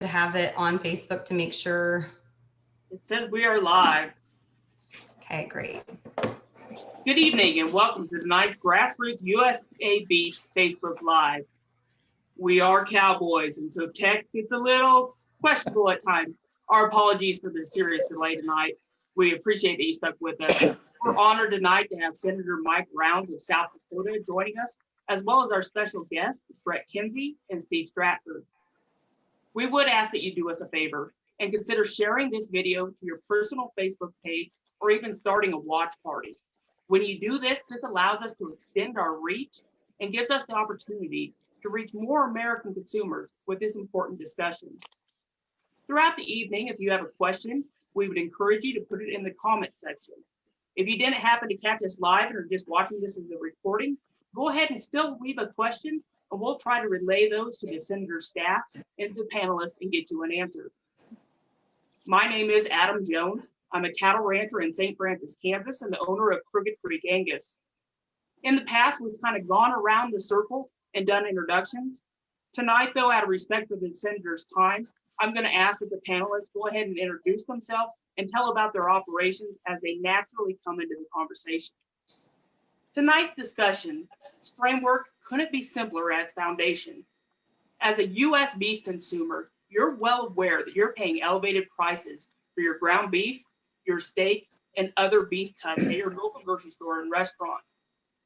to have it on Facebook to make sure. It says we are live. Okay, great. Good evening and welcome to tonight's Grassroots USA Beef Facebook Live. We are cowboys, and so tech gets a little questionable at times. Our apologies for the serious delay tonight. We appreciate that you stuck with us. We're honored tonight to have Senator Mike Rounds of South Dakota joining us, as well as our special guests, Brett Kinsey and Steve Stratford. We would ask that you do us a favor and consider sharing this video to your personal Facebook page or even starting a watch party. When you do this, this allows us to extend our reach and gives us the opportunity to reach more American consumers with this important discussion. Throughout the evening, if you have a question, we would encourage you to put it in the comment section. If you didn't happen to catch us live and are just watching this as a recording, go ahead and still leave a question, and we'll try to relay those to the senator's staff and to the panelists and get you an answer. My name is Adam Jones. I'm a cattle rancher in St. Francis, Kansas, and the owner of Crooked Creek Angus. In the past, we've kind of gone around the circle and done introductions. Tonight, though, out of respect for the senator's time, I'm going to ask that the panelists go ahead and introduce themselves and tell about their operations as they naturally come into the conversation. Tonight's discussion framework couldn't be simpler at its foundation. As a U.S. beef consumer, you're well aware that you're paying elevated prices for your ground beef, your steaks, and other beef cuts at your local grocery store and restaurant.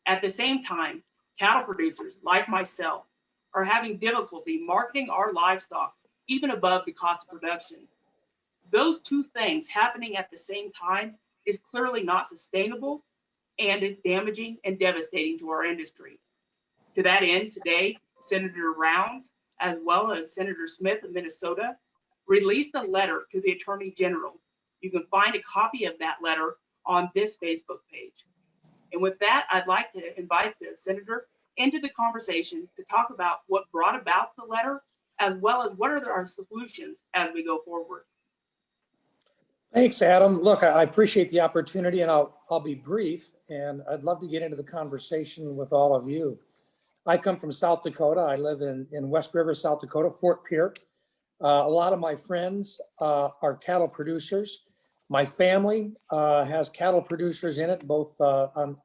At the same time, cattle producers like myself are having difficulty marketing our livestock even above the cost of production. Those two things happening at the same time is clearly not sustainable, and it's damaging and devastating to our industry. To that end, today, Senator Rounds, as well as Senator Smith of Minnesota, released a letter to the Attorney General. You can find a copy of that letter on this Facebook page. And with that, I'd like to invite the Senator into the conversation to talk about what brought about the letter, as well as what are our solutions as we go forward. Thanks, Adam. Look, I appreciate the opportunity, and I'll be brief, and I'd love to get into the conversation with all of you. I come from South Dakota. I live in West River, South Dakota, Fort Pierre. A lot of my friends are cattle producers. My family has cattle producers in it, both on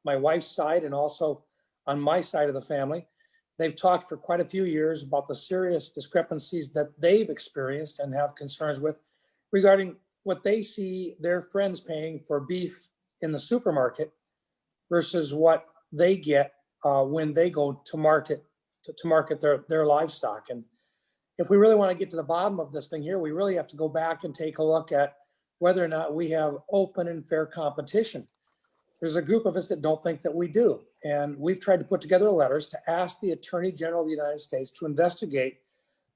my wife's side and also on my side of the family. They've talked for quite a few years about the serious discrepancies that they've experienced and have concerns with regarding what they see their friends paying for beef in the supermarket versus what they get when they go to market their livestock. And if we really want to get to the bottom of this thing here, we really have to go back and take a look at whether or not we have open and fair competition. There's a group of us that don't think that we do. And we've tried to put together letters to ask the Attorney General of the United States to investigate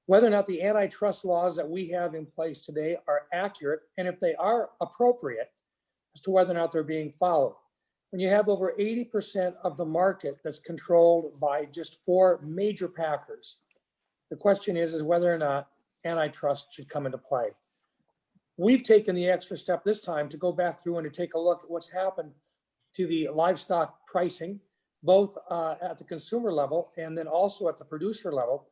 whether or not the antitrust laws that we have in place today are accurate, and if they are appropriate, as to whether or not they're being followed. When you have over 80% of the market that's controlled by just 4 major packers, the question is whether or not antitrust should come into play. We've taken the extra step this time to go back through and to take a look at what's happened to the livestock pricing, both at the consumer level and then also at the producer level,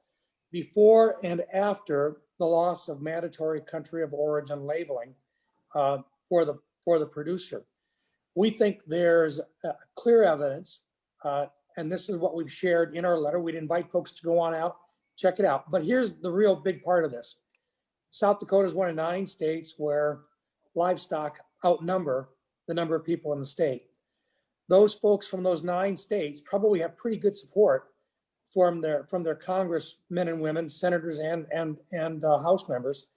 before and after the loss of mandatory country of origin labeling for the producer. We think there's clear evidence, and this is what we've shared in our letter. We'd invite folks to go on out, check it out. But here's the real big part of this. South Dakota is one of 9 states where livestock outnumber the number of people in the state. Those folks from those 9 states probably have pretty good support from their congressmen and women, senators and House members,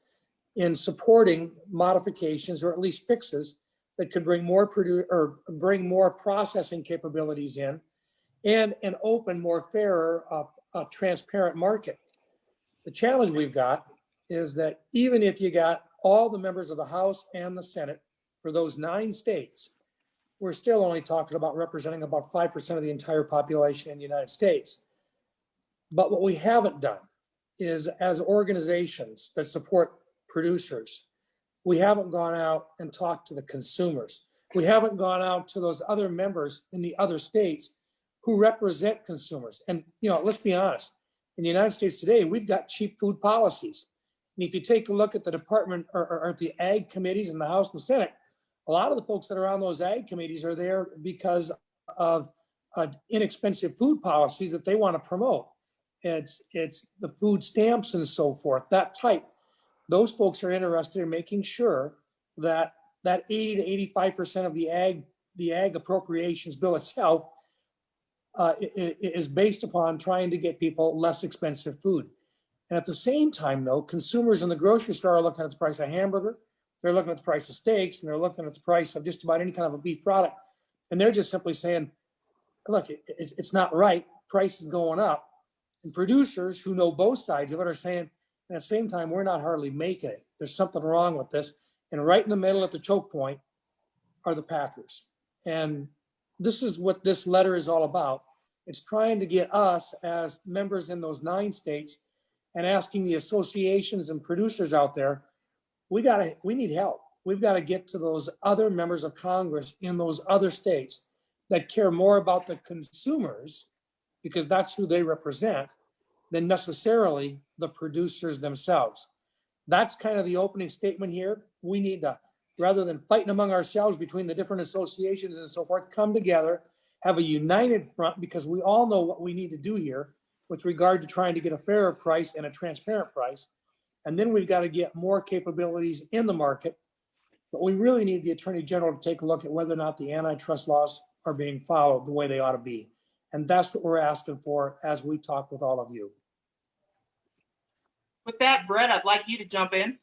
in supporting modifications or at least fixes that could bring more processing capabilities in, and an open, more fairer, transparent market. The challenge we've got is that even if you got all the members of the House and the Senate for those 9 states, we're still only talking about representing about 5% of the entire population in the United States. But what we haven't done is, as organizations that support producers, we haven't gone out and talked to the consumers. We haven't gone out to those other members in the other states who represent consumers. And, let's be honest, in the United States today, we've got cheap food policies. And if you take a look at the department or the ag committees in the House and Senate, a lot of the folks that are on those ag committees are there because of inexpensive food policies that they want to promote. It's the food stamps and so forth, that type. Those folks are interested in making sure that 80 to 85% of the ag appropriations bill itself is based upon trying to get people less expensive food. And at the same time, though, consumers in the grocery store are looking at the price of hamburger, they're looking at the price of steaks, and they're looking at the price of just about any kind of a beef product. And they're just simply saying, look, it's not right. Price is going up. And producers who know both sides of it are saying, at the same time, we're not hardly making it. There's something wrong with this. And right in the middle at the choke point are the Packers. And this is what this letter is all about. It's trying to get us as members in those 9 states and asking the associations and producers out there, we need help. We've got to get to those other members of Congress in those other states that care more about the consumers, because that's who they represent, than necessarily the producers themselves. That's kind of the opening statement here. We need to, rather than fighting among ourselves between the different associations and so forth, come together, have a united front, because we all know what we need to do here with regard to trying to get a fairer price and a transparent price. And then we've got to get more capabilities in the market. But we really need the Attorney General to take a look at whether or not the antitrust laws are being followed the way they ought to be. And that's what we're asking for as we talk with all of you. With that, Brett, I'd like you to jump in.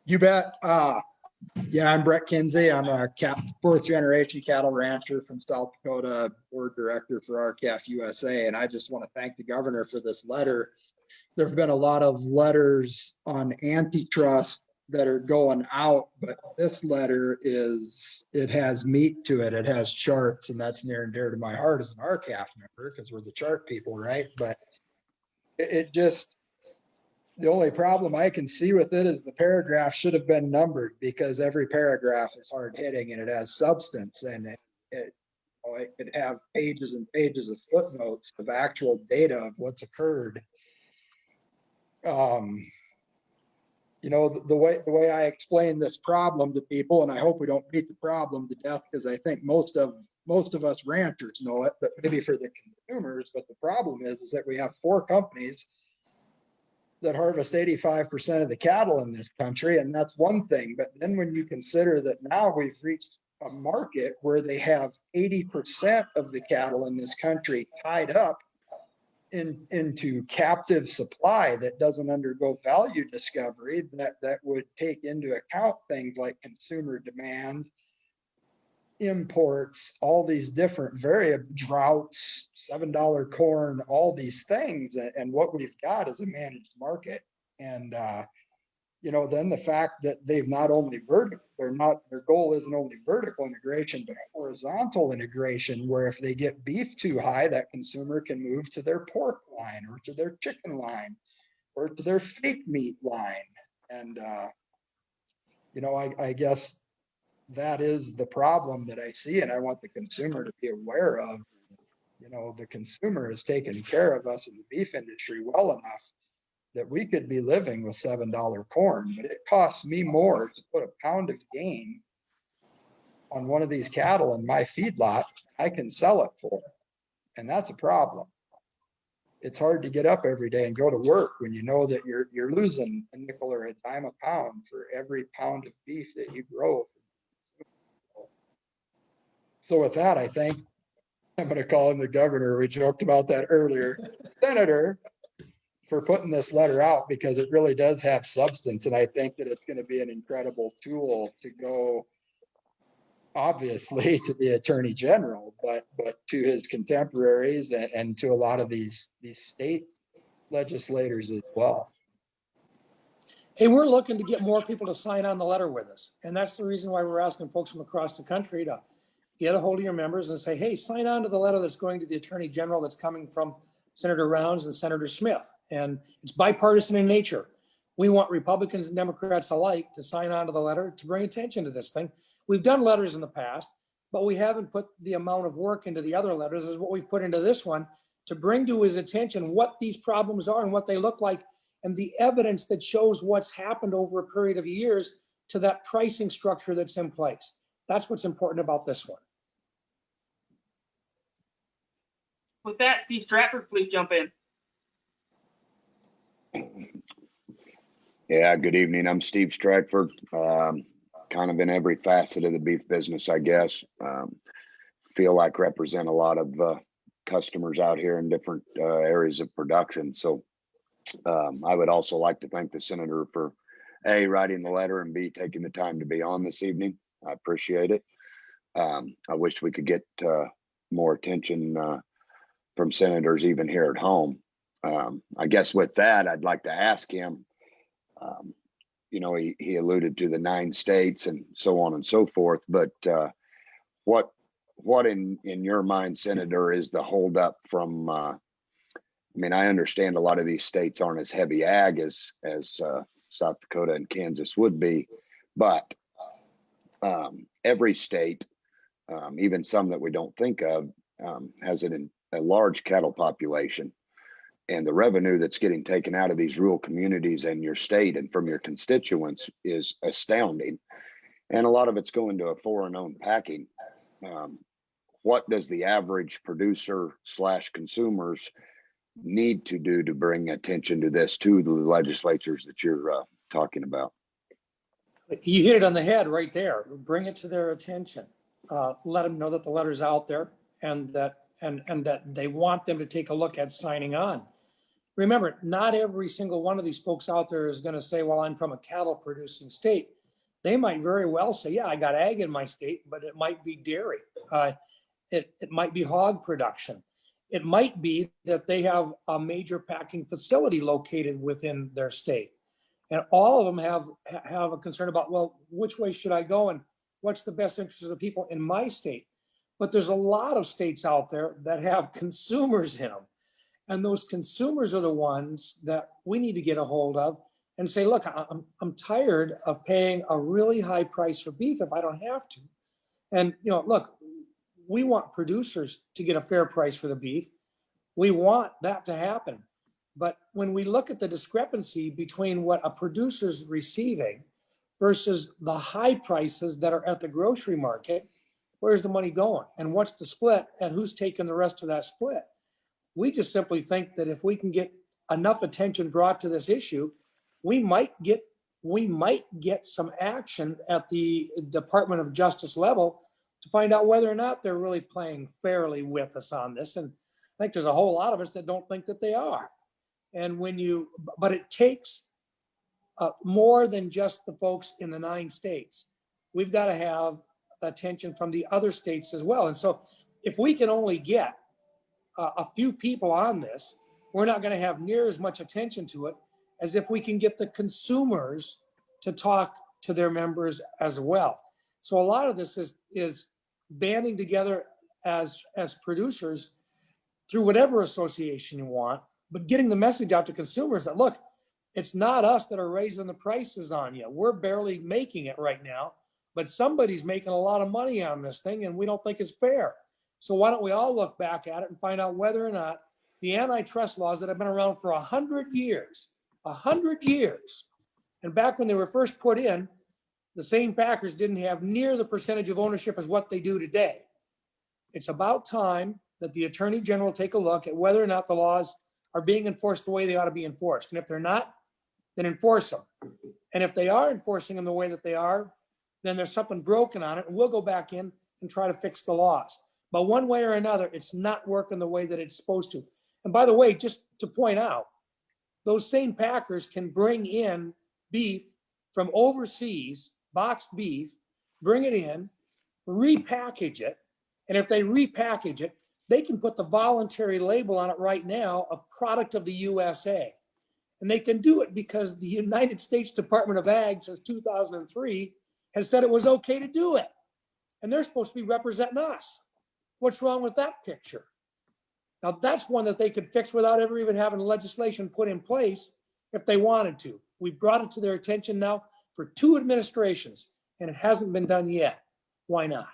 You bet. Yeah, I'm Brett Kinsey. I'm a 4th generation cattle rancher from South Dakota, board director for RCAF USA. And I just want to thank the governor for this letter. There have been a lot of letters on antitrust that are going out, but this letter it has meat to it. It has charts, and that's near and dear to my heart as an RCAF member, because we're the chart people, right? But it just, the only problem I can see with it is the paragraph should have been numbered, because every paragraph is hard hitting and it has substance, and it could have pages and pages of footnotes of actual data of what's occurred. You know, the way I explain this problem to people, and I hope we don't beat the problem to death, because I think most of us ranchers know it, but maybe for the consumers. But the problem is that we have 4 companies that harvest 85% of the cattle in this country, and that's one thing. But then when you consider that now we've reached a market where they have 80% of the cattle in this country tied up into captive supply that doesn't undergo value discovery, that would take into account things like consumer demand, imports, all these different variable droughts, $7 corn, all these things. And what we've got is a managed market. And, you know, then the fact that they've not only their goal isn't only vertical integration, but horizontal integration, where if they get beef too high, that consumer can move to their pork line or to their chicken line or to their fake meat line. And, you know, I guess that is the problem that I see, and I want the consumer to be aware of. You know, the consumer has taken care of us in the beef industry well enough that we could be living with $7 corn, but it costs me more to put a pound of gain on one of these cattle in my feedlot I can sell it for. And that's a problem. It's hard to get up every day and go to work when you know that you're losing a nickel or a dime a pound for every pound of beef that you grow. So with that, I think I'm going to call him the governor. We joked about that earlier. Senator, for putting this letter out, because it really does have substance. And I think that it's going to be an incredible tool to go, obviously, to the Attorney General, but to his contemporaries and to a lot of these state legislators as well. Hey, we're looking to get more people to sign on the letter with us. And that's the reason why we're asking folks from across the country to get a hold of your members and say, hey, sign on to the letter that's going to the Attorney General that's coming from Senator Rounds and Senator Smith. And it's bipartisan in nature. We want Republicans and Democrats alike to sign on to the letter to bring attention to this thing. We've done letters in the past, but we haven't put the amount of work into the other letters as what we've put into this one to bring to his attention what these problems are and what they look like, and the evidence that shows what's happened over a period of years to that pricing structure that's in place. That's what's important about this one. With that, Steve Stratford, please jump in. Yeah, good evening. I'm Steve Stratford. Kind of in every facet of the beef business, I guess. Feel like represent a lot of customers out here in different areas of production. So I would also like to thank the senator for A, writing the letter, and B, taking the time to be on this evening. I appreciate it. I wish we could get more attention from senators even here at home. I guess with that, I'd like to ask him, you know, he alluded to the 9 states and so on and so forth, but what in your mind, Senator, is the holdup from, I mean, I understand a lot of these states aren't as heavy ag as South Dakota and Kansas would be, but every state, even some that we don't think of, has a large cattle population, and the revenue that's getting taken out of these rural communities in your state and from your constituents is astounding. And a lot of it's going to a foreign-owned packing. What does the average producer / consumers need to do to bring attention to this to the legislatures that you're talking about? You hit it on the head right there. Bring it to their attention. Let them know that the letter's out there and that they want them to take a look at signing on. Remember, not every single one of these folks out there is going to say, well, I'm from a cattle producing state. They might very well say, yeah, I got ag in my state, but it might be dairy. It might be hog production. It might be that they have a major packing facility located within their state. And all of them have a concern about, well, which way should I go and what's the best interest of the people in my state? But there's a lot of states out there that have consumers in them. And those consumers are the ones that we need to get a hold of and say, look, I'm tired of paying a really high price for beef if I don't have to. And, you know, look, we want producers to get a fair price for the beef. We want that to happen. But when we look at the discrepancy between what a producer's receiving versus the high prices that are at the grocery market, where's the money going? And what's the split? And who's taking the rest of that split? We just simply think that if we can get enough attention brought to this issue, we might get some action at the Department of Justice level to find out whether or not they're really playing fairly with us on this. And I think there's a whole lot of us that don't think that they are. And but it takes more than just the folks in the 9 states. We've got to have attention from the other states as well. And so if we can only get a few people on this, we're not going to have near as much attention to it as if we can get the consumers to talk to their members as well. So a lot of this is banding together as producers through whatever association you want, but getting the message out to consumers that, look, it's not us that are raising the prices on you. We're barely making it right now, but somebody's making a lot of money on this thing and we don't think it's fair. So why don't we all look back at it and find out whether or not the antitrust laws that have been around for 100 years, and back when they were first put in, the same Packers didn't have near the percentage of ownership as what they do today. It's about time that the Attorney General take a look at whether or not the laws are being enforced the way they ought to be enforced. And if they're not, then enforce them. And if they are enforcing them the way that they are, then there's something broken on it, and we'll go back in and try to fix the laws. But one way or another, it's not working the way that it's supposed to. And by the way, just to point out, those same Packers can bring in beef from overseas, boxed beef, bring it in, repackage it. And if they repackage it, they can put the voluntary label on it right now of product of the USA. And they can do it because the United States Department of Ag since 2003 has said it was okay to do it. And they're supposed to be representing us. What's wrong with that picture? Now that's one that they could fix without ever even having legislation put in place if they wanted to. We've brought it to their attention now for 2 administrations and it hasn't been done yet. Why not?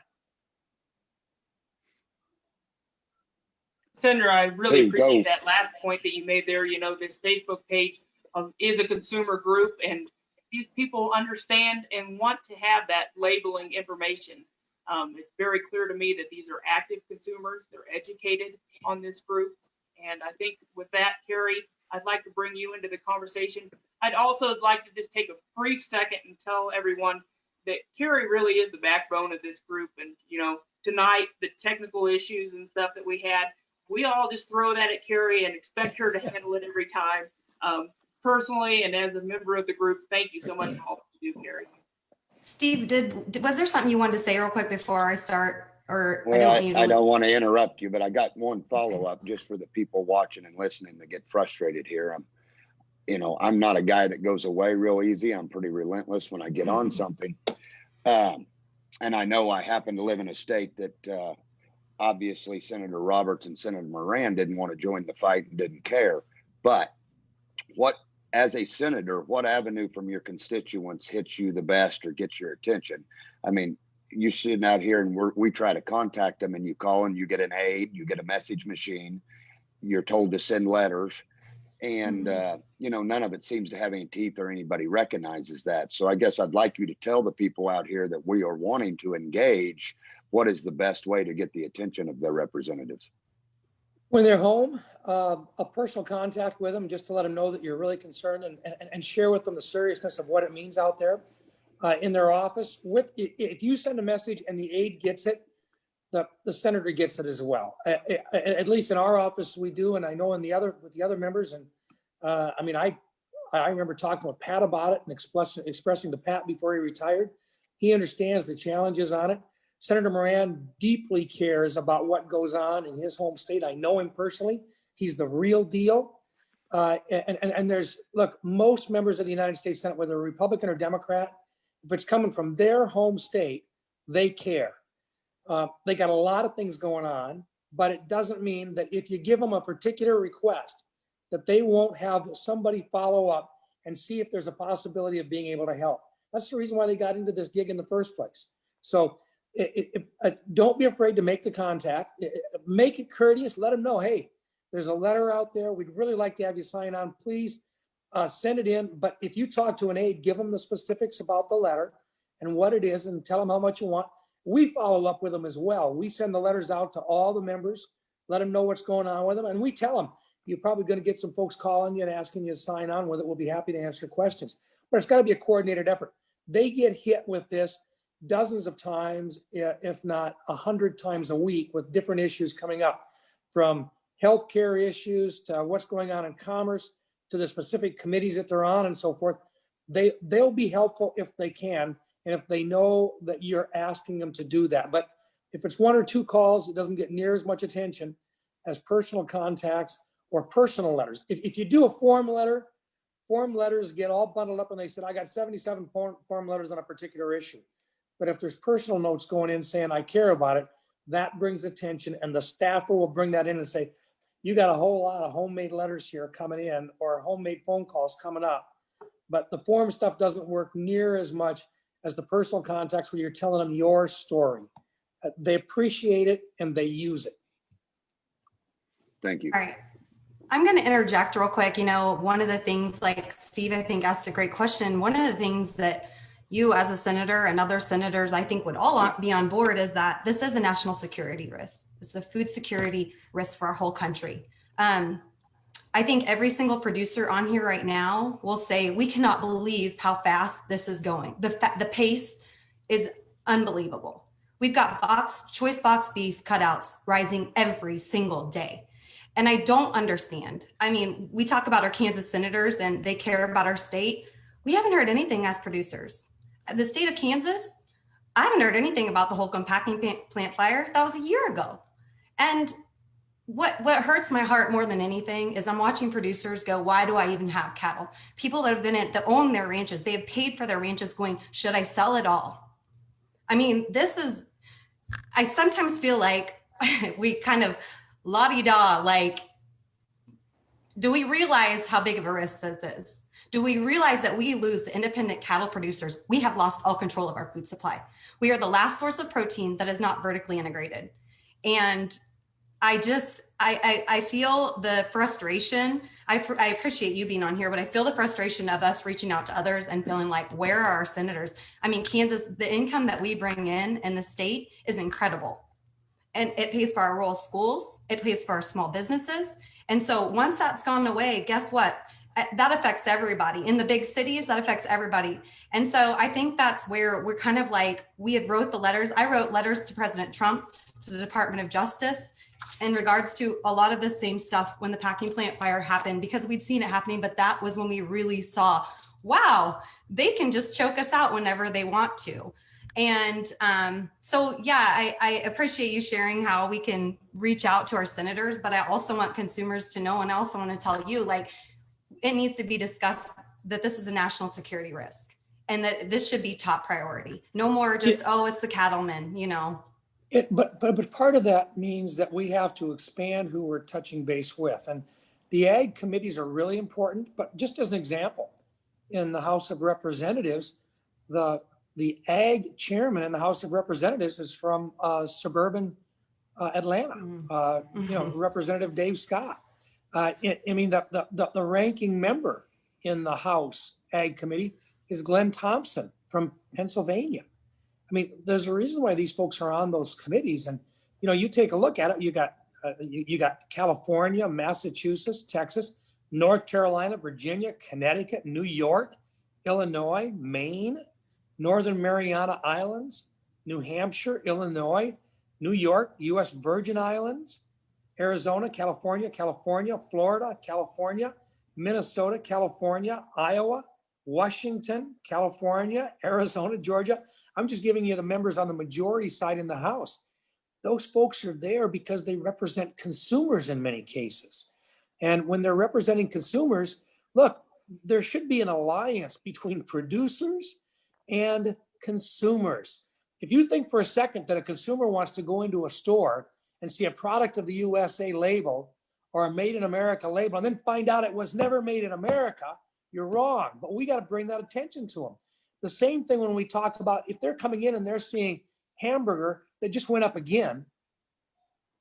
Senator, I really There you appreciate go. that last point that you made there. You know, this Facebook page is a consumer group, and these people understand and want to have that labeling information. It's very clear to me that these are active consumers. They're educated on this group. And I think with that, Carrie, I'd like to bring you into the conversation. I'd also like to just take a brief second and tell everyone that Carrie really is the backbone of this group. And, you know, tonight, the technical issues and stuff that we had, we all just throw that at Carrie and expect her to handle it every time. Personally, and as a member of the group, thank you so much for all you do, Carrie. Steve, was there something you wanted to say real quick before I start? Or Well, need I don't want to interrupt you, but I got one follow-up just for the people watching and listening that get frustrated here. I'm not a guy that goes away real easy. I'm pretty relentless when I get on something. And I know I happen to live in a state that obviously Senator Roberts and Senator Moran didn't want to join the fight and didn't care. But as a senator, what avenue from your constituents hits you the best or gets your attention? I mean, you're sitting out here and we try to contact them, and you call and you get an aide, you get a message machine, you're told to send letters, and none of it seems to have any teeth or anybody recognizes that. So I guess I'd like you to tell the people out here that we are wanting to engage, what is the best way to get the attention of their representatives? When they're home, a personal contact with them, just to let them know that you're really concerned, and share with them the seriousness of what it means out there. In their office, if you send a message and the aide gets it, the senator gets it as well. At least in our office, we do, and I know with the other members. And I remember talking with Pat about it and expressing to Pat before he retired. He understands the challenges on it. Senator Moran deeply cares about what goes on in his home state. I know him personally. He's the real deal. Look, most members of the United States Senate, whether Republican or Democrat, if it's coming from their home state, they care. They got a lot of things going on, but it doesn't mean that if you give them a particular request, that they won't have somebody follow up and see if there's a possibility of being able to help. That's the reason why they got into this gig in the first place. So don't be afraid to make the contact. Make it courteous. Let them know, hey, there's a letter out there. We'd really like to have you sign on. Please send it in. But if you talk to an aide, give them the specifics about the letter and what it is, and tell them how much you want. We follow up with them as well. We send the letters out to all the members, let them know what's going on with them. And we tell them, you're probably going to get some folks calling you and asking you to sign on with it. We'll be happy to answer questions. But it's got to be a coordinated effort. They get hit with this dozens of times, if not 100 times a week, with different issues coming up, from healthcare issues to what's going on in commerce, to the specific committees that they're on and so forth. They'll be helpful if they can, and if they know that you're asking them to do that. But if it's one or two calls, it doesn't get near as much attention as personal contacts or personal letters. If you do a form letters get all bundled up and they said, I got 77 form letters on a particular issue. But if there's personal notes going in saying, I care about it, that brings attention, and the staffer will bring that in and say, you got a whole lot of homemade letters here coming in, or homemade phone calls coming up. But the form stuff doesn't work near as much as the personal contacts where you're telling them your story. They appreciate it and they use it. Thank you. All right. I'm going to interject real quick. One of the things, like Steve, I think, asked a great question. One of the things that you as a senator and other senators, I think, would all be on board is that this is a national security risk. It's a food security risk for our whole country. I think every single producer on here right now will say, we cannot believe how fast this is going. The pace is unbelievable. We've got choice box beef cutouts rising every single day. And I don't understand. I mean, we talk about our Kansas senators and they care about our state. We haven't heard anything as producers. The state of Kansas, I haven't heard anything about the Holcomb packing plant fire. That was a year ago. And what hurts my heart more than anything is I'm watching producers go, why do I even have cattle? People that have that own their ranches, they have paid for their ranches, going, should I sell it all? I mean, I sometimes feel like we kind of la-di-da, like, do we realize how big of a risk this is? Do we realize that we lose the independent cattle producers? We have lost all control of our food supply. We are the last source of protein that is not vertically integrated. And I feel the frustration. I appreciate you being on here, but I feel the frustration of us reaching out to others and feeling like, where are our senators? I mean, Kansas, the income that we bring in the state is incredible. And it pays for our rural schools. It pays for our small businesses. And so once that's gone away, guess what? That affects everybody. In the big cities, that affects everybody. And so I think that's where we're kind of like, we have wrote the letters. I wrote letters to President Trump, to the Department of Justice, in regards to a lot of the same stuff when the packing plant fire happened, because we'd seen it happening, but that was when we really saw, wow, they can just choke us out whenever they want to. And so, yeah, I appreciate you sharing how we can reach out to our senators, but I also want consumers to know, and I also want to tell you, like, it needs to be discussed that this is a national security risk and that this should be top priority. No more just, oh, it's the cattlemen, you know. But part of that means that we have to expand who we're touching base with. And the ag committees are really important, but just as an example, in the House of Representatives, the ag chairman in the House of Representatives is from suburban Atlanta, you know, Representative Dave Scott. I mean, the ranking member in the House Ag Committee is Glenn Thompson from Pennsylvania. I mean, there's a reason why these folks are on those committees. And, you know, you take a look at it, you got California, Massachusetts, Texas, North Carolina, Virginia, Connecticut, New York, Illinois, Maine, Northern Mariana Islands, New Hampshire, Illinois, New York, U.S. Virgin Islands, Arizona, California, Florida, California, Minnesota, California, Iowa, Washington, California, Arizona, Georgia. I'm just giving you the members on the majority side in the House. Those folks are there because they represent consumers in many cases. And when they're representing consumers, look, there should be an alliance between producers and consumers. If you think for a second that a consumer wants to go into a store and see a product of the USA label or a made in America label and then find out it was never made in America, you're wrong. But we got to bring that attention to them. The same thing when we talk about if they're coming in and they're seeing hamburger that just went up again,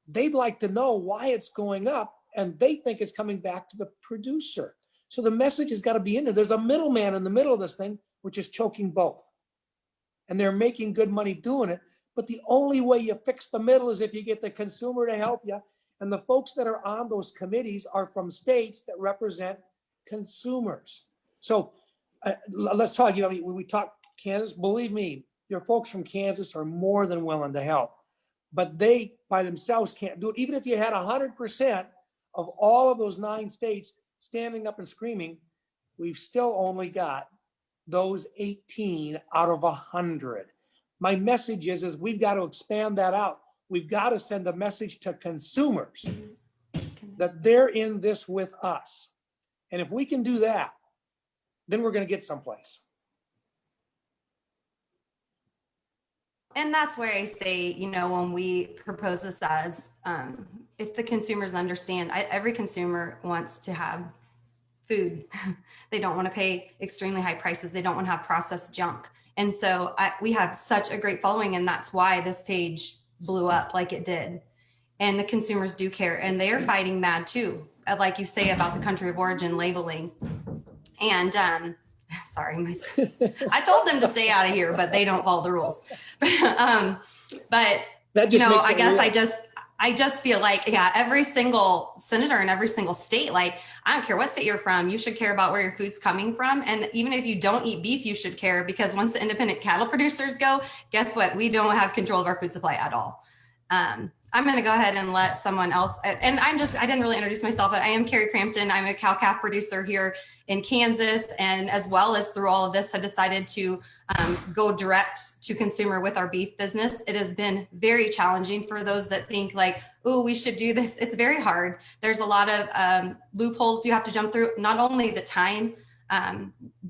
they'd like to know why it's going up and they think it's coming back to the producer. So the message has got to be in there. There's a middleman in the middle of this thing, which is choking both. And they're making good money doing it. But the only way you fix the middle is if you get the consumer to help you. And the folks that are on those committees are from states that represent consumers. So let's talk, you know, when we talk Kansas, believe me, your folks from Kansas are more than willing to help, but they by themselves can't do it. Even if you had 100% of all of those 9 states standing up and screaming, we've still only got those 18 out of 100. My message is we've got to expand that out. We've got to send a message to consumers that they're in this with us. And if we can do that, then we're going to get someplace. And that's where I say, you know, when we propose this as, if the consumers understand, every consumer wants to have food. They don't want to pay extremely high prices. They don't want to have processed junk. And so we have such a great following, and that's why this page blew up like it did. And the consumers do care, and they are fighting mad too, like you say about the country of origin labeling. And sorry, I told them to stay out of here, but they don't follow the rules. But you know, I guess real. I just feel like, yeah, every single senator in every single state, like, I don't care what state you're from, you should care about where your food's coming from. And even if you don't eat beef, you should care, because once the independent cattle producers go, guess what? We don't have control of our food supply at all. I'm going to go ahead and let someone else, and I didn't really introduce myself, but I am Carrie Crampton. I'm a cow-calf producer here in Kansas, and as well as through all of this, I decided to go direct to consumer with our beef business. It has been very challenging for those that think like, oh, we should do this. It's very hard. There's a lot of loopholes you have to jump through. Not only the time,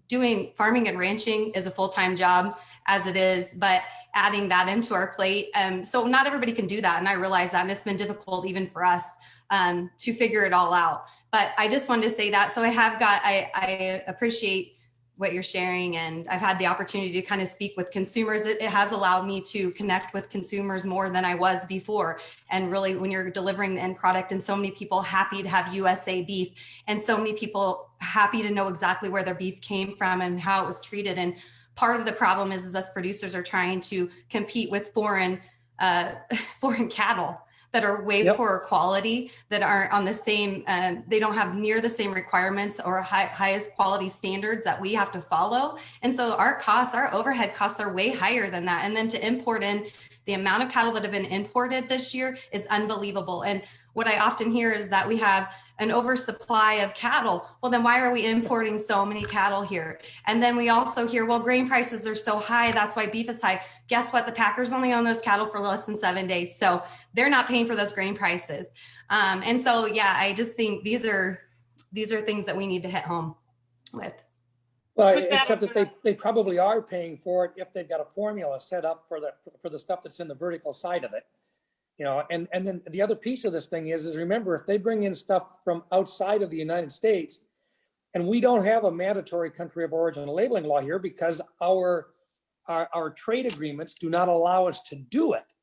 doing farming and ranching is a full-time job as it is, but adding that into our plate. So not everybody can do that. And I realize that, and it's been difficult even for us to figure it all out. But I just wanted to say that. So I appreciate what you're sharing. And I've had the opportunity to kind of speak with consumers. It has allowed me to connect with consumers more than I was before. And really, when you're delivering the end product and so many people happy to have USA beef and so many people happy to know exactly where their beef came from and how it was treated. And part of the problem is us producers are trying to compete with foreign cattle that are way poorer quality, that aren't on the same, they don't have near the same requirements or highest quality standards that we have to follow. And so our costs, our overhead costs are way higher than that. And then to import in the amount of cattle that have been imported this year is unbelievable. And what I often hear is that we have an oversupply of cattle. Well, then why are we importing so many cattle here? And then we also hear, well, grain prices are so high, that's why beef is high. Guess what? The Packers only own those cattle for less than 7 days. So they're not paying for those grain prices. And so, yeah, I just think these are things that we need to hit home with. Well, except that they probably are paying for it if they've got a formula set up for the stuff that's in the vertical side of it. You know, and then the other piece of this thing is remember, if they bring in stuff from outside of the United States, and we don't have a mandatory country of origin labeling law here because our trade agreements do not allow us to do it.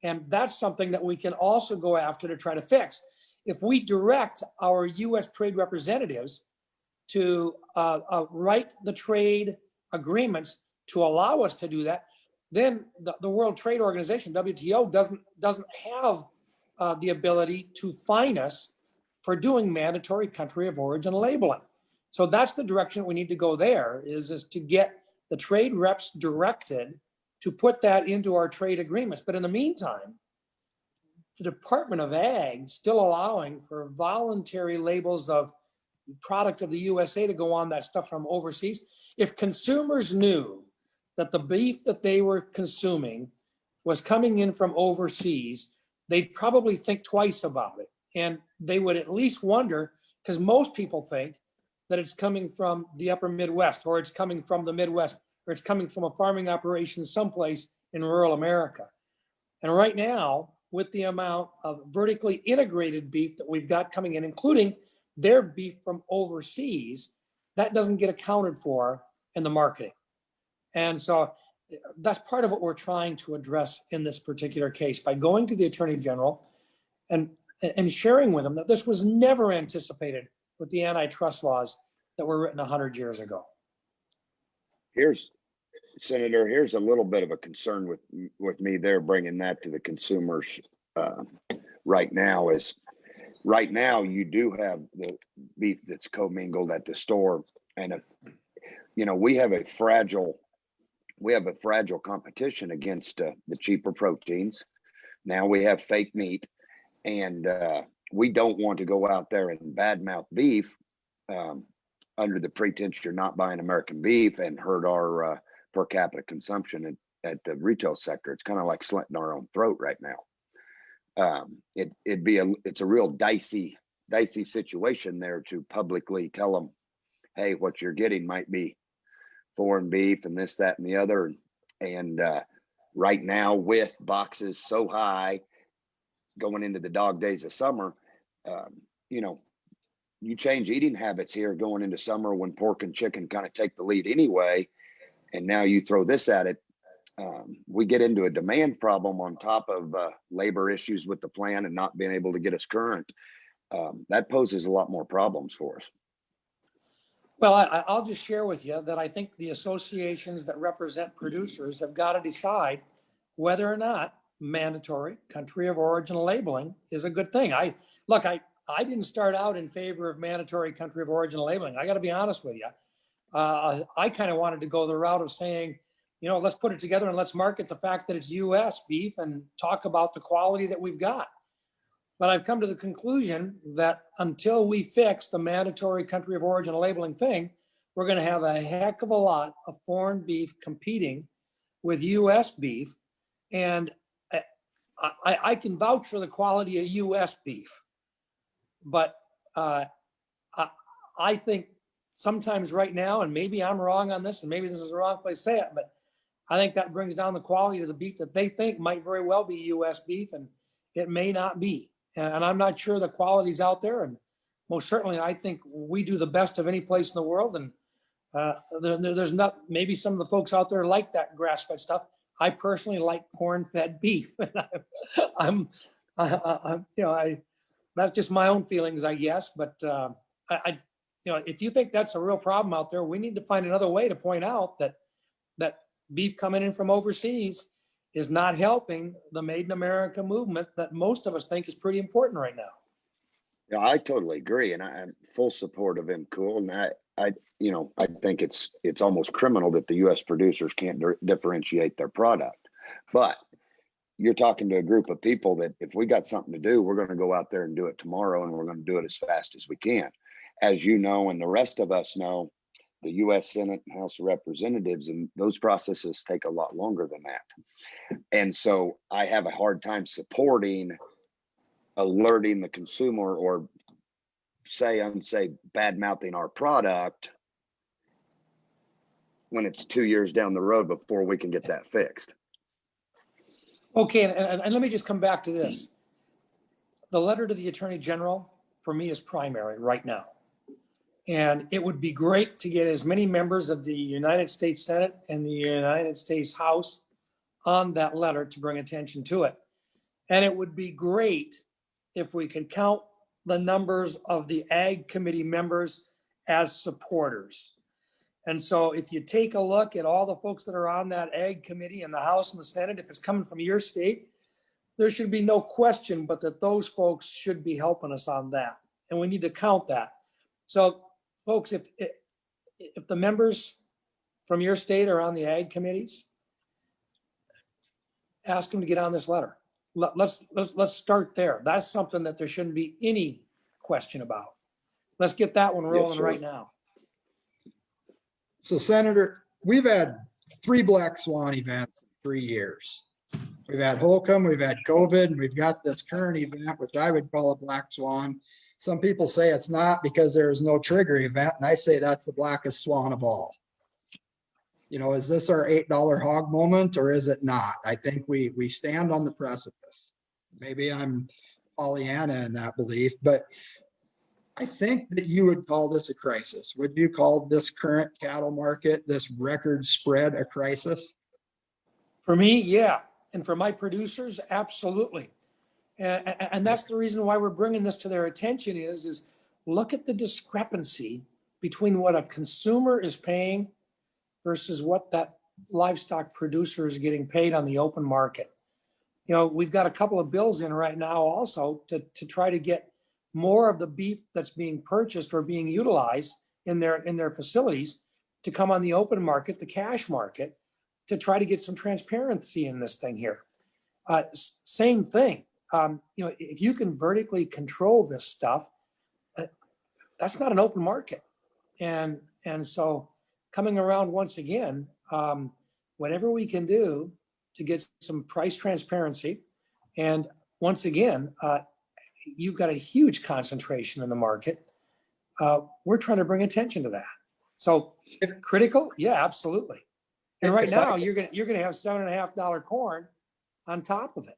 And that's something that we can also go after to try to fix. If we direct our US trade representatives to write the trade agreements to allow us to do that, then the World Trade Organization, WTO, doesn't have the ability to fine us for doing mandatory country of origin labeling. So that's the direction we need to go there, is to get the trade reps directed to put that into our trade agreements. But in the meantime, the Department of Ag still allowing for voluntary labels of product of the USA to go on that stuff from overseas. If consumers knew that the beef that they were consuming was coming in from overseas, they'd probably think twice about it. And they would at least wonder, because most people think that it's coming from the upper Midwest, or it's coming from the Midwest, or it's coming from a farming operation someplace in rural America. And right now, with the amount of vertically integrated beef that we've got coming in, including their beef from overseas, that doesn't get accounted for in the marketing. And so that's part of what we're trying to address in this particular case by going to the Attorney General and sharing with them that this was never anticipated with the antitrust laws that were written 100 years ago. Senator, here's a little bit of a concern with me there, bringing that to the consumers right now. Is right now you do have the beef that's commingled at the store, and if you know, we have a fragile competition against the cheaper proteins. Now we have fake meat, and we don't want to go out there and badmouth beef under the pretense you're not buying American beef and hurt our per capita consumption at the retail sector. It's kind of like slitting our own throat right now. It's a real dicey situation there to publicly tell them, hey, what you're getting might be foreign beef and this, that, and the other. And right now, with boxes so high going into the dog days of summer, you know, you change eating habits here going into summer when pork and chicken kind of take the lead anyway. And now you throw this at it. We get into a demand problem on top of labor issues with the plant and not being able to get us current. That poses a lot more problems for us. Well, I'll just share with you that I think the associations that represent producers have got to decide whether or not mandatory country of origin labeling is a good thing. I didn't start out in favor of mandatory country of origin labeling. I got to be honest with you. I kind of wanted to go the route of saying, you know, let's put it together and let's market the fact that it's U.S. beef and talk about the quality that we've got. But I've come to the conclusion that until we fix the mandatory country of origin labeling thing, we're going to have a heck of a lot of foreign beef competing with U.S. beef. And I can vouch for the quality of U.S. beef. But I think sometimes right now, and maybe I'm wrong on this, and maybe this is the wrong place to say it, but I think that brings down the quality of the beef that they think might very well be U.S. beef, and it may not be. And I'm not sure the quality's out there. And most certainly, I think we do the best of any place in the world. And There's not, maybe some of the folks out there like that grass-fed stuff. I personally like corn-fed beef. That's just my own feelings, I guess. But if you think that's a real problem out there, we need to find another way to point out that beef coming in from overseas is not helping the Made in America movement that most of us think is pretty important right now. Yeah, I totally agree, and I'm full support of MCOOL. And I think it's almost criminal that the U.S. producers can't differentiate their product. But you're talking to a group of people that if we got something to do, we're going to go out there and do it tomorrow, and we're going to do it as fast as we can. As you know, and the rest of us know, the U.S. Senate and House of Representatives, and those processes take a lot longer than that. And so I have a hard time supporting alerting the consumer or say bad mouthing our product when it's 2 years down the road before we can get that fixed. Okay, and let me just come back to this. The letter to the Attorney General for me is primary right now. And it would be great to get as many members of the United States Senate and the United States House on that letter to bring attention to it. And it would be great if we could count the numbers of the Ag Committee members as supporters. And so if you take a look at all the folks that are on that Ag Committee in the House and the Senate, if it's coming from your state, there should be no question but that those folks should be helping us on that. And we need to count that. So folks, if the members from your state are on the Ag committees, ask them to get on this letter. Let's start there. That's something that there shouldn't be any question about. Let's get that one rolling right now. So Senator, we've had 3 Black Swan events in 3 years. We've had Holcomb, we've had COVID, and we've got this current event, which I would call a Black Swan. Some people say it's not because there is no trigger event, and I say that's the blackest swan of all. You know, is this our $8 hog moment or is it not? I think we stand on the precipice. Maybe I'm Pollyanna in that belief, but I think that you would call this a crisis. Would you call this current cattle market, this record spread, a crisis? For me, yeah. And for my producers, absolutely. And that's the reason why we're bringing this to their attention is look at the discrepancy between what a consumer is paying versus what that livestock producer is getting paid on the open market. You know, we've got a couple of bills in right now also to try to get more of the beef that's being purchased or being utilized in their facilities to come on the open market, the cash market, to try to get some transparency in this thing here. Same thing. If you can vertically control this stuff, that's not an open market. And so coming around once again, whatever we can do to get some price transparency. And once again, you've got a huge concentration in the market. We're trying to bring attention to that. So critical, yeah, absolutely. And right now you're gonna have $7.50 corn on top of it.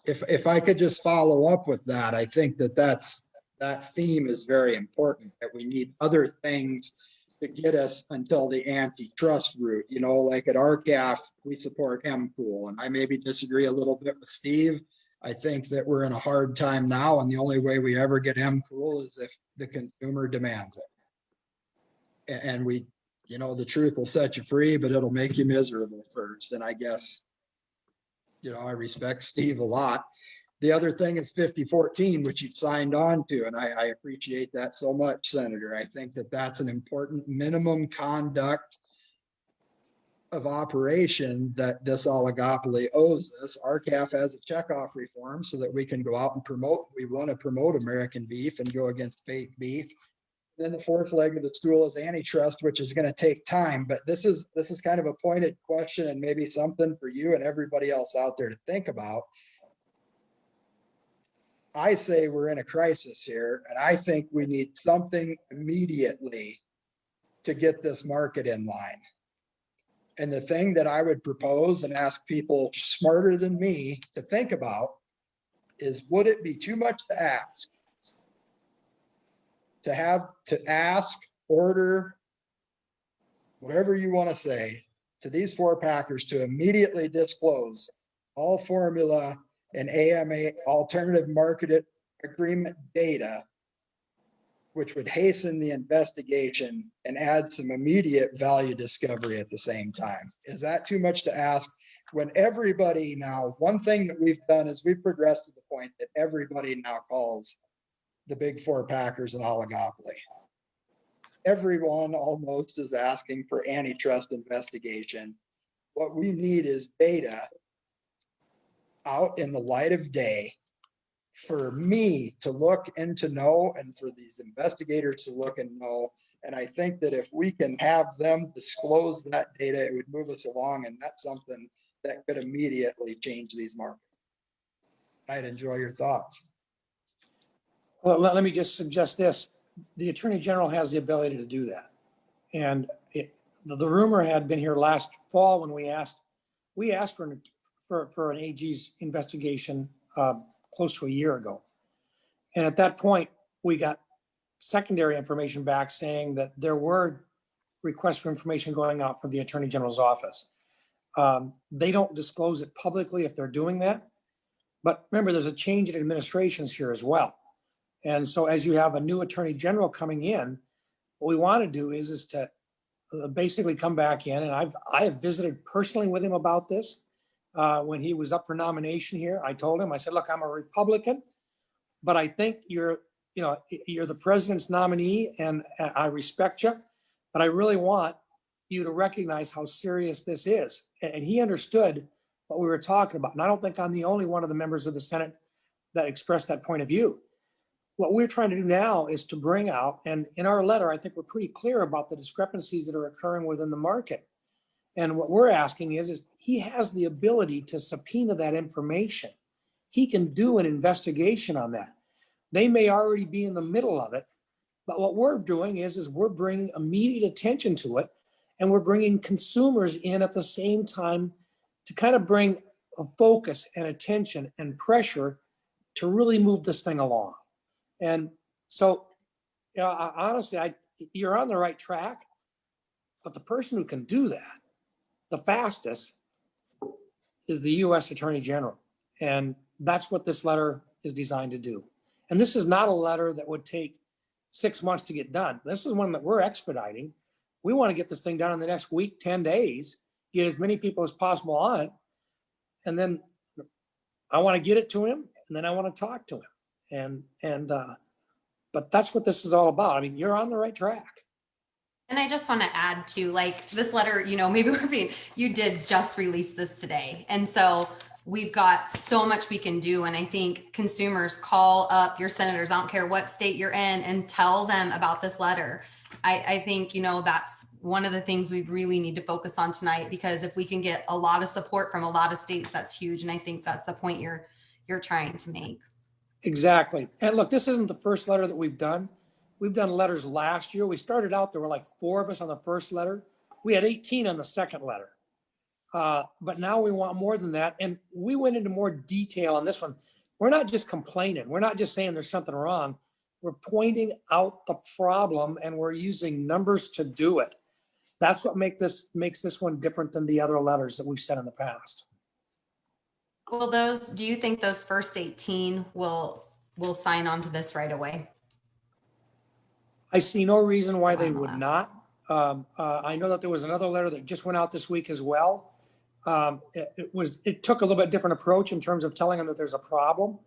If I could just follow up with that, I think that theme is very important, that we need other things to get us until the antitrust route. You know, like at RCAF, we support MCOOL, and I maybe disagree a little bit with Steve. I think that we're in a hard time now, and the only way we ever get MCOOL is if the consumer demands it. And the truth will set you free, but it'll make you miserable first. And I guess, I respect Steve a lot. The other thing is 5014, which you've signed on to, and I appreciate that so much, Senator. I think that that's an important minimum conduct of operation that this oligopoly owes us. RCAF has a checkoff reform so that we can go out and promote. We want to promote American beef and go against fake beef. Then the fourth leg of the stool is antitrust, which is going to take time. But this is kind of a pointed question and maybe something for you and everybody else out there to think about. I say we're in a crisis here, and I think we need something immediately to get this market in line. And the thing that I would propose and ask people smarter than me to think about is, would it be too much to ask? To ask, order, whatever you want to say, to these 4 packers to immediately disclose all formula and AMA alternative market agreement data, which would hasten the investigation and add some immediate value discovery at the same time. Is that too much to ask? When everybody now, one thing that we've done is we've progressed to the point that everybody now calls the big 4 packers an oligopoly. Everyone almost is asking for antitrust investigation. What we need is data out in the light of day for me to look and to know, and for these investigators to look and know. And I think that if we can have them disclose that data, it would move us along. And that's something that could immediately change these markets. I'd enjoy your thoughts. Well, let me just suggest this. The Attorney General has the ability to do that. And the rumor had been here last fall when we asked for an AG's investigation close to a year ago. And at that point, we got secondary information back saying that there were requests for information going out from the Attorney General's office. They don't disclose it publicly if they're doing that. But remember, there's a change in administrations here as well. And so as you have a new Attorney General coming in, what we want to do is to basically come back in. And I have visited personally with him about this. When he was up for nomination here, I told him, I said, look, I'm a Republican, but I think you're the president's nominee and I respect you, but I really want you to recognize how serious this is. And he understood what we were talking about. And I don't think I'm the only one of the members of the Senate that expressed that point of view. What we're trying to do now is to bring out, and in our letter, I think we're pretty clear about the discrepancies that are occurring within the market. And what we're asking is he has the ability to subpoena that information. He can do an investigation on that. They may already be in the middle of it, but what we're doing is we're bringing immediate attention to it, and we're bringing consumers in at the same time to kind of bring a focus and attention and pressure to really move this thing along. And so, honestly, you're on the right track, but the person who can do that the fastest is the U.S. Attorney General. And that's what this letter is designed to do. And this is not a letter that would take 6 months to get done. This is one that we're expediting. We want to get this thing done in the next week, 10 days, get as many people as possible on it. And then I want to get it to him, and then I want to talk to him. But that's what this is all about. I mean, you're on the right track. And I just want to add to, like, this letter, maybe you did just release this today. And so we've got so much we can do. And I think consumers, call up your senators, I don't care what state you're in, and tell them about this letter. I think, that's one of the things we really need to focus on tonight, because if we can get a lot of support from a lot of states, that's huge. And I think that's the point you're trying to make. Exactly. And look, this isn't the first letter that we've done. We've done letters last year. We started out, there were like 4 of us on the first letter. We had 18 on the second letter. But now we want more than that. And we went into more detail on this one. We're not just complaining. We're not just saying there's something wrong. We're pointing out the problem, and we're using numbers to do it. That's what makes this one different than the other letters that we've sent in the past. Do you think those first 18 will sign on to this right away? I see no reason why they would not. I know that there was another letter that just went out this week as well. It took a little bit different approach in terms of telling them that there's a problem.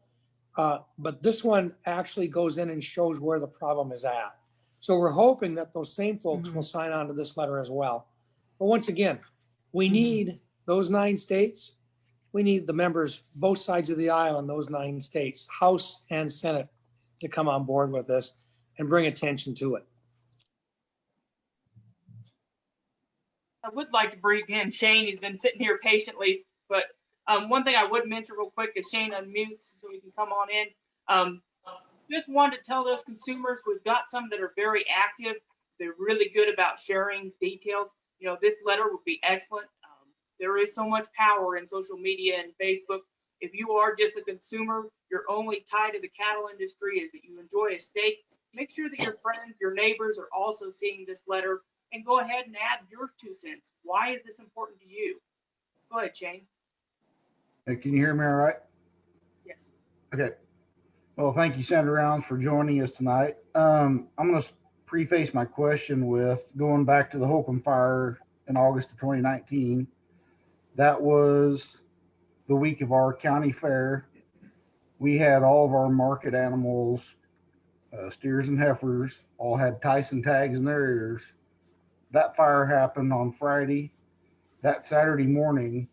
But this one actually goes in and shows where the problem is at. So we're hoping that those same folks will sign on to this letter as well. But once again, we need those 9 states. We need the members, both sides of the aisle in those 9 states, House and Senate, to come on board with this and bring attention to it. I would like to bring in Shane. He's been sitting here patiently, but one thing I would mention real quick is Shane unmutes so he can come on in. Just wanted to tell those consumers, we've got some that are very active. They're really good about sharing details. This letter would be excellent. There is so much power in social media and Facebook. If you are just a consumer, your only tie to the cattle industry is that you enjoy a steak. Make sure that your friends, your neighbors are also seeing this letter. and go ahead and add your 2 cents. Why is this important to you? Go ahead, Shane. Hey, can you hear me all right? Yes. Okay. Well, thank you, Senator Rounds, for joining us tonight. I'm going to preface my question with going back to the Holcomb fire in August of 2019. That was the week of our county fair. We had all of our market animals, steers and heifers, all had Tyson tags in their ears. That fire happened on Friday. That Saturday morning,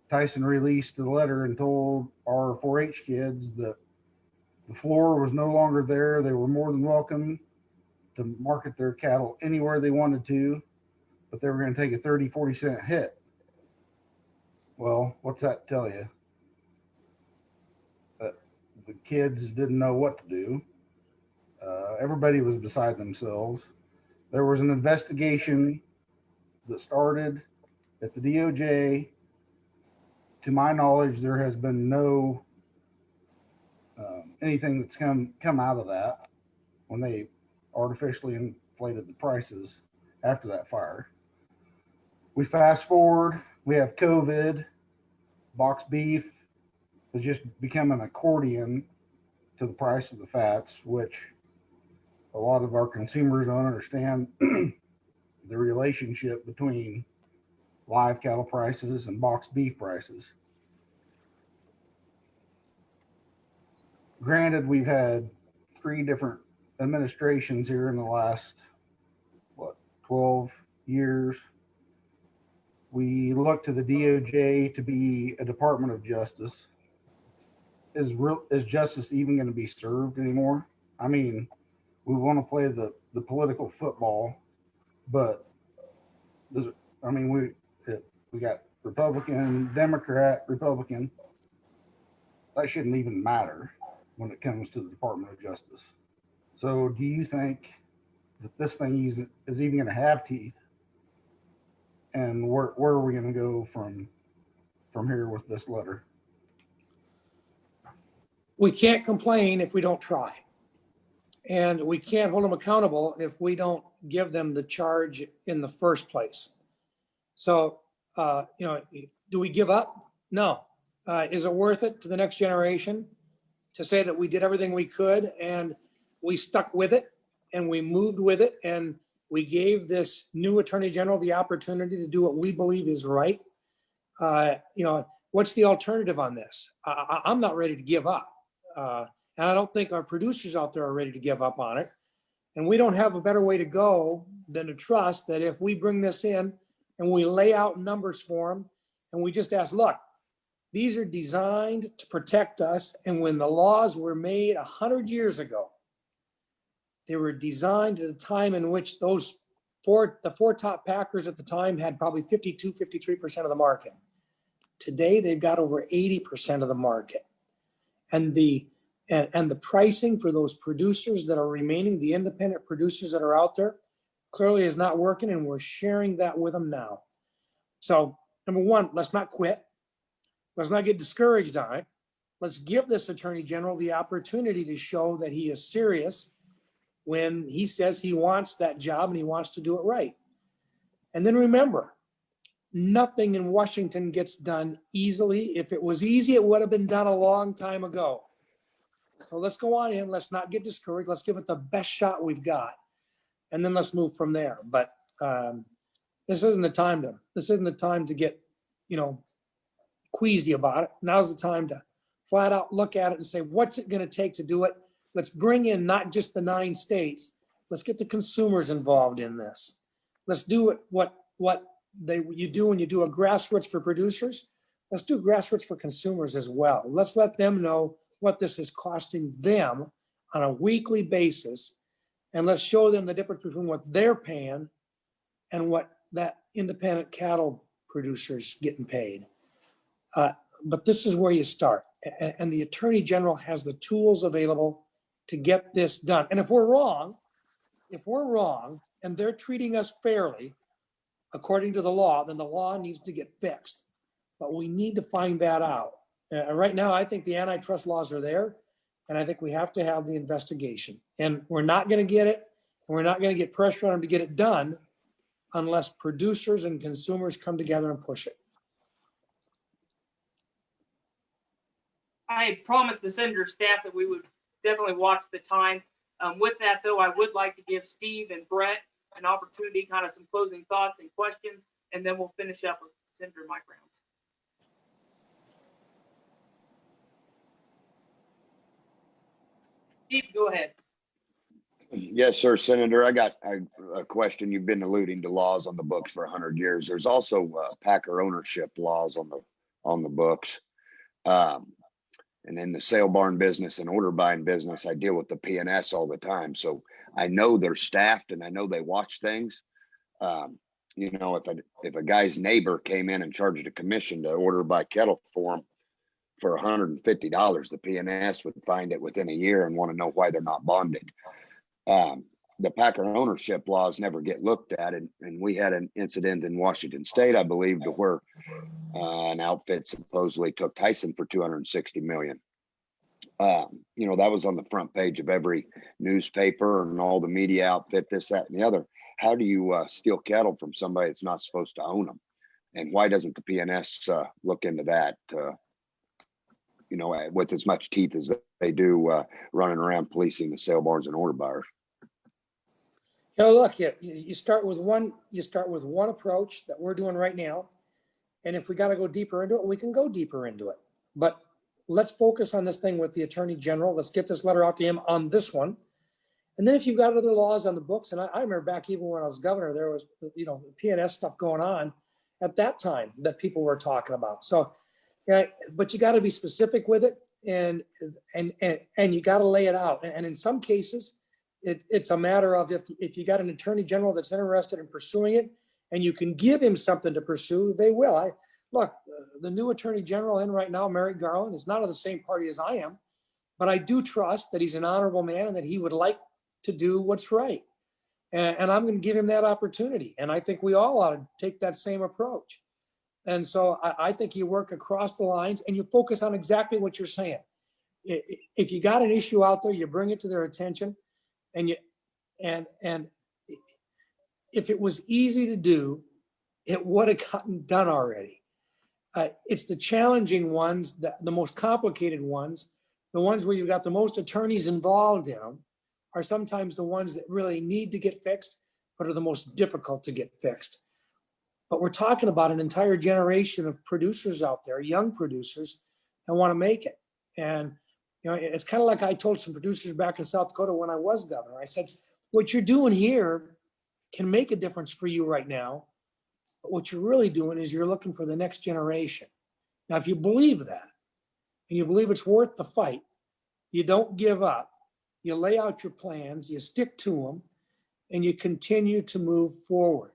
Tyson released a letter and told our 4-H kids that the floor was no longer there. They were more than welcome to market their cattle anywhere they wanted to, but they were going to take a 30-40 cent hit. Well, what's that tell you? That the kids didn't know what to do. Everybody was beside themselves. There was an investigation that started at the DOJ. To my knowledge, there has been no anything that's come out of that when they artificially inflated the prices after that fire. We fast forward, we have COVID, box beef has just become an accordion to the price of the fats, which a lot of our consumers don't understand the relationship between live cattle prices and box beef prices. Granted, we've had 3 different administrations here in the last, 12 years. We look to the DOJ to be a Department of Justice. Is justice even going to be served anymore? I mean, we want to play the political football, but we got Republican, Democrat, Republican. That shouldn't even matter when it comes to the Department of Justice. So do you think that this thing is even going to have teeth? And where are we going to go from here with this letter? We can't complain if we don't try. And we can't hold them accountable if we don't give them the charge in the first place. So, do we give up? No. Is it worth it to the next generation to say that we did everything we could and we stuck with it and we moved with it and we gave this new Attorney General the opportunity to do what we believe is right? What's the alternative on this? I'm not ready to give up. And I don't think our producers out there are ready to give up on it. And we don't have a better way to go than to trust that if we bring this in and we lay out numbers for them and we just ask, look, these are designed to protect us. And when the laws were made 100 years ago, they were designed at a time in which the 4 top Packers at the time had probably 52, 53% of the market. Today, they've got over 80% of the market. And the pricing for those producers that are remaining, the independent producers that are out there, clearly is not working, and we're sharing that with them now. So, number one, let's not quit. Let's not get discouraged on it. Let's give this Attorney General the opportunity to show that he is serious when he says he wants that job and he wants to do it right. And then remember, nothing in Washington gets done easily. If it was easy, it would have been done a long time ago. So let's go on in. Let's not get discouraged. Let's give it the best shot we've got. And then let's move from there. But this isn't the time to get, queasy about it. Now's the time to flat out look at it and say, what's it going to take to do it? Let's bring in not just the 9 states. Let's get the consumers involved in this. Let's do it what you do when you do a grassroots for producers. Let's do grassroots for consumers as well. Let's let them know what this is costing them on a weekly basis. And let's show them the difference between what they're paying and what that independent cattle producer's getting paid. But this is where you start. And the Attorney General has the tools available to get this done. And if we're wrong and they're treating us fairly, according to the law, then the law needs to get fixed. But we need to find that out. Right now, I think the antitrust laws are there, and I think we have to have the investigation. And we're not going to get it, and we're not going to get pressure on them to get it done unless producers and consumers come together and push it. I promised the senator staff that we would definitely watch the time. With that, though, I would like to give Steve and Brett an opportunity, kind of some closing thoughts and questions, and then we'll finish up with Senator Mike Rounds. Steve, go ahead. Yes, sir, Senator. I got a question. You've been alluding to laws on the books for 100 years. There's also Packer ownership laws on the books. And in the sale barn business and order buying business, I deal with the P&S all the time. So I know they're staffed and I know they watch things. You know, if a guy's neighbor came in and charged a commission to order by kettle for him for $150, the P&S would find it within a year and want to know why they're not bonded. The Packer ownership laws never get looked at. And we had an incident in Washington State, I believe, to where an outfit supposedly took Tyson for $260 million. You know, that was on the front page of every newspaper and all the media outfit, this, that, and the other. How do you steal cattle from somebody that's not supposed to own them? And why doesn't the P&S look into that, you know, with as much teeth as they do running around policing the sale barns and order buyers? You know, look, you start with one approach that we're doing right now. And if we got to go deeper into it, we can go deeper into it. But let's focus on this thing with the Attorney General. Let's get this letter out to him on this one. And then if you've got other laws on the books, and I remember back even when I was governor, there was, you know, P&S stuff going on at that time that people were talking about. So, yeah, but you got to be specific with it, and you got to lay it out. And in some cases, it's a matter of if you got an Attorney General that's interested in pursuing it, and you can give him something to pursue, they will. Look, the new Attorney General in right now, Merrick Garland, is not of the same party as I am, but I do trust that he's an honorable man and that he would like to do what's right. And I'm going to give him that opportunity. And I think we all ought to take that same approach. And so I think you work across the lines and you focus on exactly what you're saying. If you got an issue out there, you bring it to their attention, and if it was easy to do, it would have gotten done already. It's the challenging ones, the most complicated ones, the ones where you've got the most attorneys involved in them, are sometimes the ones that really need to get fixed, but are the most difficult to get fixed. But we're talking about an entire generation of producers out there, young producers, that want to make it. And you know, it's kind of like I told some producers back in South Dakota when I was governor. I said, what you're doing here can make a difference for you right now. But what you're really doing is you're looking for the next generation. Now, if you believe that, and you believe it's worth the fight, you don't give up. You lay out your plans, you stick to them, and you continue to move forward.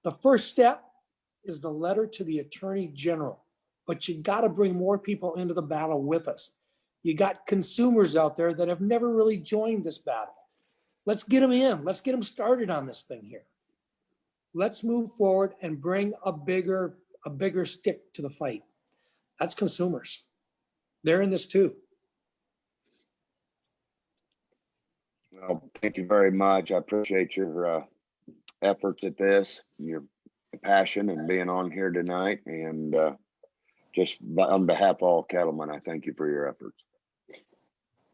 The first step is the letter to the Attorney General, but you got to bring more people into the battle with us. You got consumers out there that have never really joined this battle. Let's get them in. Let's get them started on this thing here. Let's move forward and bring a bigger stick to the fight. That's consumers. They're in this too. Well, thank you very much. I appreciate your efforts at this, your passion and being on here tonight. And just on behalf of all cattlemen, I thank you for your efforts.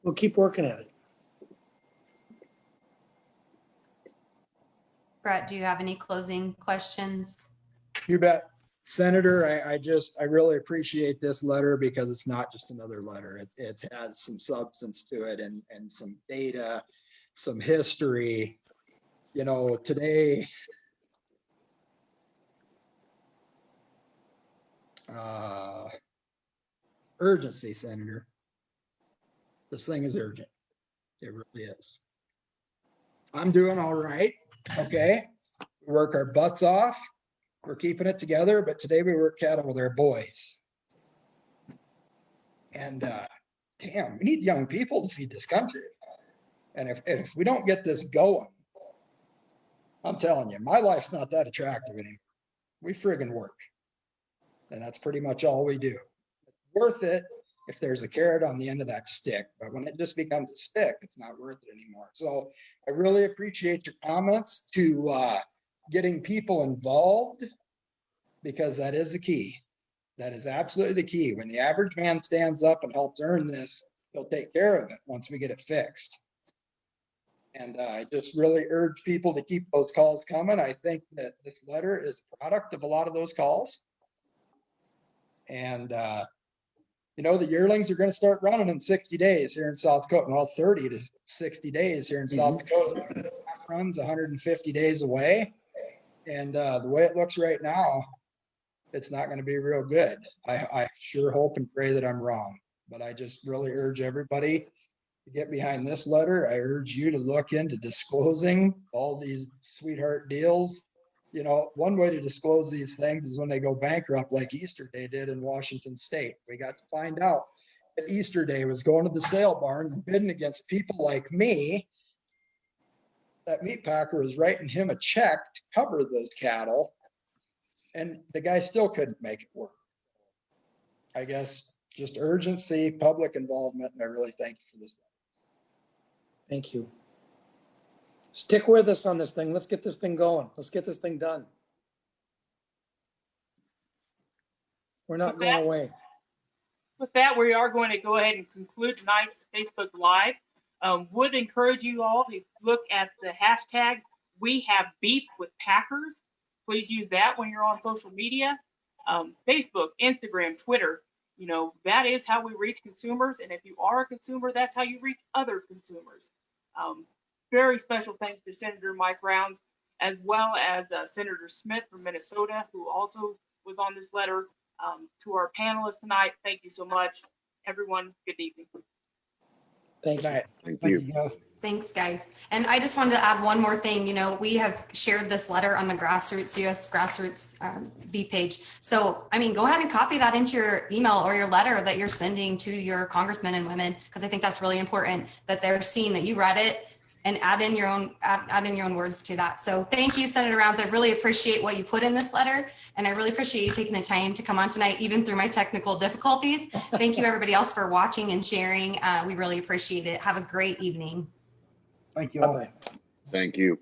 We'll keep working at it. Brett, do you have any closing questions? You bet. Senator, I really appreciate this letter because it's not just another letter. It has some substance to it and some data, some history. You know, today, urgency, Senator. This thing is urgent. It really is. I'm doing all right. Okay. We work our butts off. We're keeping it together, but today we work cattle with our boys. And damn, we need young people to feed this country. And if we don't get this going, I'm telling you, my life's not that attractive anymore. We friggin' work. And that's pretty much all we do. It's worth it if there's a carrot on the end of that stick. But when it just becomes a stick, it's not worth it anymore. So I really appreciate your comments to getting people involved, because that is the key. That is absolutely the key. When the average man stands up and helps earn this, he'll take care of it once we get it fixed. And I just really urge people to keep those calls coming. I think that this letter is a product of a lot of those calls. And, you know, the yearlings are going to start running in 60 days here in South Dakota. Well, 30 to 60 days here in South Dakota. Runs 150 days away. And the way it looks right now, it's not going to be real good. I sure hope and pray that I'm wrong. But I just really urge everybody to get behind this letter. I urge you to look into disclosing all these sweetheart deals. You know, one way to disclose these things is when they go bankrupt, like Easter Day did in Washington State. We got to find out that Easter Day was going to the sale barn and bidding against people like me. That meat packer was writing him a check to cover those cattle, and the guy still couldn't make it work. I guess just urgency, public involvement, and I really thank you for this. Thank you. Stick with us on this thing. Let's get this thing going. Let's get this thing done. We're not going away. With that, we are going to go ahead and conclude tonight's Facebook Live. Would encourage you all to look at the hashtag We Have Beef with Packers. Please use that when you're on social media. Facebook, Instagram, Twitter. You know, that is how we reach consumers. And if you are a consumer, that's how you reach other consumers. Very special thanks to Senator Mike Rounds, as well as Senator Smith from Minnesota, who also was on this letter. To our panelists tonight, thank you so much. Everyone, good evening. Thank you. Thank you. guys. Thanks, guys. And I just wanted to add one more thing. You know, we have shared this letter on the US Grassroots beef page. So, I mean, go ahead and copy that into your email or your letter that you're sending to your congressmen and women, because I think that's really important that they're seeing that you read it and add in your own words to that. So thank you, Senator Rounds. I really appreciate what you put in this letter, and I really appreciate you taking the time to come on tonight, even through my technical difficulties. Thank you, everybody else, for watching and sharing. We really appreciate it. Have a great evening. Thank you all. Bye-bye. Thank you.